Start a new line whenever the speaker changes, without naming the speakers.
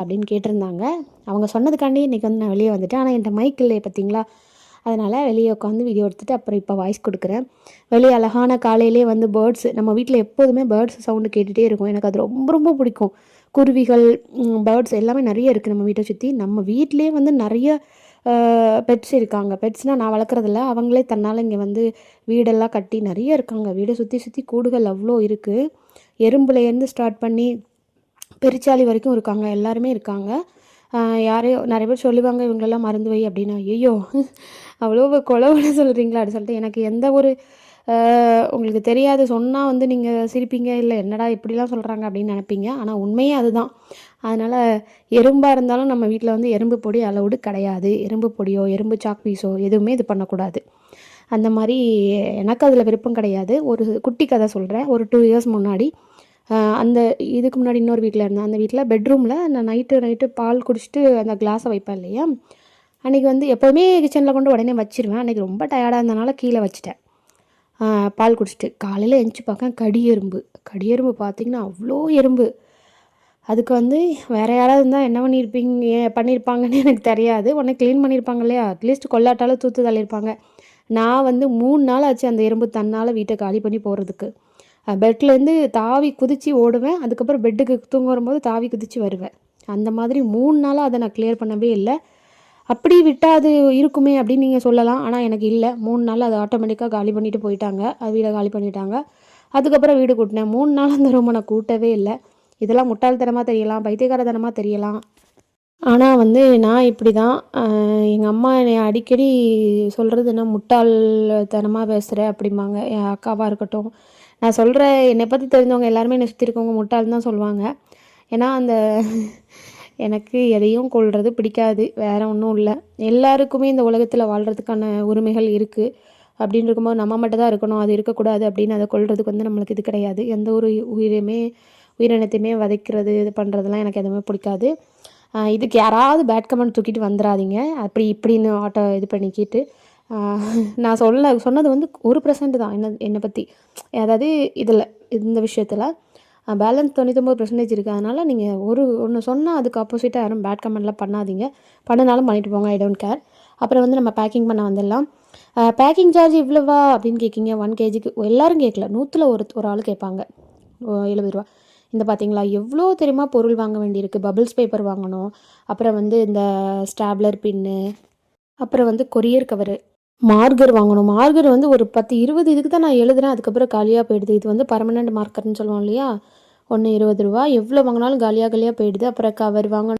அப்படின்னு கேட்டிருந்தாங்க. அவங்க சொன்னதுக்காண்டி இன்றைக்கி வந்து நான் வெளியே வந்துட்டேன். ஆனால் என்கிட்ட மைக் இல்லையே பார்த்தீங்களா, அதனால் வெளியே உட்காந்து வீடியோ எடுத்துகிட்டு அப்புறம் இப்போ வாய்ஸ் கொடுக்குறேன். வெளியே அழகான காலையிலே வந்து பேர்ட்ஸ், நம்ம வீட்டில் எப்போதுமே பேர்ட்ஸ் சவுண்டு கேட்டுகிட்டே இருக்கும். எனக்கு அது ரொம்ப ரொம்ப பிடிக்கும். குருவிகள், பேர்ட்ஸ் எல்லாமே நிறைய இருக்குது நம்ம வீட்டை சுற்றி. நம்ம வீட்டிலே வந்து நிறைய பெட்ஸ் இருக்காங்க. பெட்ஸ்னால் நான் வளர்க்குறதில்ல, அவங்களே தன்னால் இங்கே வந்து வீடெல்லாம் கட்டி நிறைய இருக்காங்க. வீடை சுற்றி சுற்றி கூடுகள் அவ்வளோ இருக்குது. எறும்புலேருந்து ஸ்டார்ட் பண்ணி பெருச்சாளி வரைக்கும் இருக்காங்க. எல்லாருமே இருக்காங்க. யாரையோ நிறைய பேர் சொல்லுவாங்க இவங்களெல்லாம் மறந்து வை அப்படின்னா, ஐயோ அவ்வளோ கொலவனை சொல்கிறீங்களா அப்படி சொல்லிட்டு எனக்கு எந்த ஒரு உங்களுக்கு தெரியாது, சொன்னால் வந்து நீங்கள் சிரிப்பீங்க, இல்லை என்னடா இப்படிலாம் சொல்கிறாங்க அப்படின்னு நினைப்பீங்க. ஆனால் உண்மையே அதுதான். அதனால் எறும்பாக இருந்தாலும் நம்ம வீட்டில் வந்து எறும்பு பொடி அலவுடு கிடையாது. எறும்பு பொடியோ எறும்பு சாக் பீஸோ எதுவுமே இது பண்ணக்கூடாது. அந்த மாதிரி எனக்கு அதில் விருப்பம் கிடையாது. ஒரு குட்டி கதை சொல்கிறேன். ஒரு 2 இயர்ஸ் முன்னாடி அந்த இதுக்கு முன்னாடி இன்னொரு வீட்டில் இருந்தேன். அந்த வீட்டில் பெட்ரூமில் நான் நைட்டு பால் குடிச்சிட்டு அந்த கிளாஸை வைப்பேன் இல்லையா, அன்றைக்கி வந்து எப்போவுமே கிச்சனில் கொண்டு உடனே வச்சுருவேன். அன்றைக்கி ரொம்ப டயர்டாக இருந்தனால கீழே வச்சுட்டேன். பால் குடிச்சிட்டு காலையில் எழுந்துச்சி பார்க்க கடியெறும்பு பார்த்திங்கன்னா அவ்வளோ எறும்பு. அதுக்கு வந்து வேறு யாராவது இருந்தால் என்ன பண்ணியிருப்பாங்கன்னு எனக்கு தெரியாது. உடனே க்ளீன் பண்ணியிருப்பாங்க இல்லையா, அட்லீஸ்ட் கொல்லாட்டாலும் தூத்து தள்ளியிருப்பாங்க. நான் வந்து 3 நாள் ஆச்சு அந்த எறும்பு தன்னால் வீட்டை காலி பண்ணி போகிறதுக்கு. பெட்லேருந்து தாவி குதித்து ஓடுவேன். அதுக்கப்புறம் பெட்டுக்கு தூங்க வரும்போது தாவி குதித்து வருவேன். அந்த மாதிரி 3 நாளாக அதை நான் கிளியர் பண்ணவே இல்லை. அப்படி விட்டால் அது இருக்குமே அப்படின்னு நீங்கள் சொல்லலாம். ஆனால் எனக்கு இல்லை. 3 நாள் அது ஆட்டோமேட்டிக்காக காலி பண்ணிவிட்டு போயிட்டாங்க. அது வீடை காலி பண்ணிட்டாங்க. அதுக்கப்புறம் வீடு கூட்டினேன். 3 நாள் அந்த ரூமை நான் கூட்டவே இல்லை. இதெல்லாம் முட்டாள்தனமாக தெரியலாம், பைத்தியக்காரத்தனமாக தெரியலாம். ஆனால் வந்து நான் இப்படி தான். எங்கள் அம்மா என்னை அடிக்கடி சொல்கிறது என்ன, முட்டாள்தனமாக பேசுகிற அப்படிம்பாங்க. என் அக்காவாக இருக்கட்டும், நான் சொல்கிற என்னை பற்றி தெரிஞ்சவங்க எல்லாருமே என்னை சுற்றி இருக்கவங்க முட்டாள்னு தான் சொல்லுவாங்க. ஏன்னா அந்த எனக்கு எதையும் கொள்வது பிடிக்காது, வேறு ஒன்றும் இல்லை. எல்லாருக்குமே இந்த உலகத்தில் வாழ்கிறதுக்கான உரிமைகள் இருக்குது. அப்படின்னு இருக்கும்போது நம்ம மட்டும் தான் இருக்கணும், அது இருக்கக்கூடாது அப்படின்னு அதை கொள்றதுக்கு வந்து நம்மளுக்கு இது கிடையாது. எந்த ஒரு உயிரினத்தையுமே வதைக்கிறது இது பண்ணுறதுலாம் எனக்கு எதுவுமே பிடிக்காது. இதுக்கு யாராவது பேட் கமெண்ட் தூக்கிட்டு வந்துடாதீங்க, அப்படி இப்படின்னு இது பண்ணிக்கிட்டு. நான் சொன்னது வந்து 1% தான் என்னை பற்றி, அதாவது இந்த விஷயத்தில் பேலன்ஸ் 99% இருக்குது. அதனால் நீங்கள் ஒன்று சொன்னால் அதுக்கு ஆப்போசிட்டாக யாரும் பேட் கமெண்ட்லாம் பண்ணாதீங்க. பண்ணினாலும் பண்ணிட்டு போங்க, ஐ டோன்ட் கேர். அப்புறம் வந்து நம்ம பேக்கிங் பண்ண வந்துடலாம். பேக்கிங் சார்ஜ் இவ்வளோவா அப்படின்னு கேட்கிங்க. 1 kgக்கு எல்லோரும் கேட்கல, 100ல் ஒரு ஆள் கேட்பாங்க. 70 ரூபா. இந்த பார்த்தீங்களா எவ்வளோ தெரியுமா பொருள் வாங்க வேண்டியிருக்கு. பபிள்ஸ் பேப்பர் வாங்கணும், அப்புறம் வந்து இந்த ஸ்டாப்லர் பின்னு, அப்புறம் வந்து கொரியர் கவரு, மார்கர் வாங்கணும். மார்கர் வந்து ஒரு 10-20 இதுக்கு தான் நான் எழுதுகிறேன், அதுக்கப்புறம் காலியாக போயிடுது. இது வந்து பர்மனெண்ட் மார்க்கர்னு சொல்லுவோம் இல்லையா, ஒன்று 20 ரூபா. எவ்வளோ வாங்கினாலும் காலியாக போயிடுது. அப்புறம் கவர் வாங்கணும்.